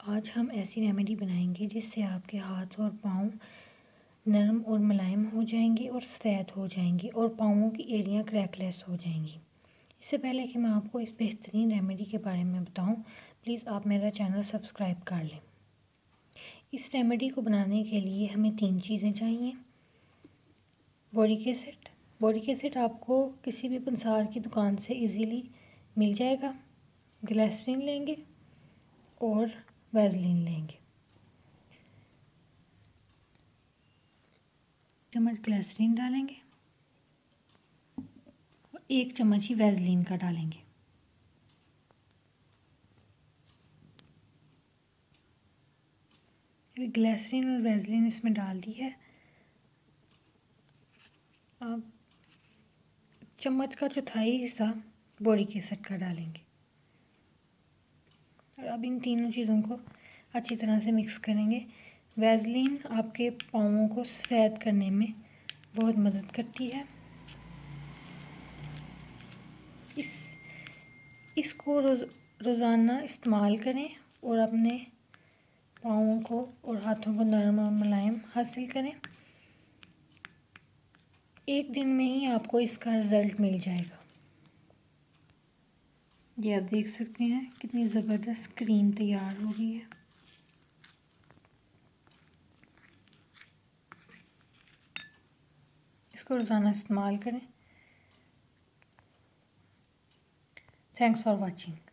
आज हम ऐसी रेमेडी बनाएंगे जिससे आपके हाथ और पाँव नरम और मुलायम हो जाएंगे और सफ़ेद हो जाएंगे और पाँवों की एड़ियाँ क्रैकलेस हो जाएंगी। इससे पहले कि मैं आपको इस बेहतरीन रेमेडी के बारे में बताऊं, प्लीज़ आप मेरा चैनल सब्सक्राइब कर लें। इस रेमेडी को बनाने के लिए हमें 3 चीज़ें चाहिए। Boric acid. बोरिक एसिड आपको किसी भी पंसार की दुकान से इजीली मिल जाएगा। ग्लिसरीन लेंगे और वैसलीन लेंगे। चम्मच ग्लिसरीन डालेंगे और 1 चम्मच ही वैसलीन का डालेंगे। अभी ग्लिसरीन और वैसलीन इसमें डाल दी है। अब चम्मच का चौथाई हिस्सा बोरिक एसिड का डालेंगे और अब इन तीनों चीज़ों को अच्छी तरह से मिक्स करेंगे। वैसलीन आपके पाँवों को सफ़ेद करने में बहुत मदद करती है। इसको रोज़ाना इस्तेमाल करें और अपने पाँवों को और हाथों को नरम और मुलायम हासिल करें। 1 दिन में ही आपको इसका रिज़ल्ट मिल जाएगा। ये आप देख सकते हैं कितनी ज़बरदस्त क्रीम तैयार हो गई है। इसको रोज़ाना इस्तेमाल करें। Thanks for watching.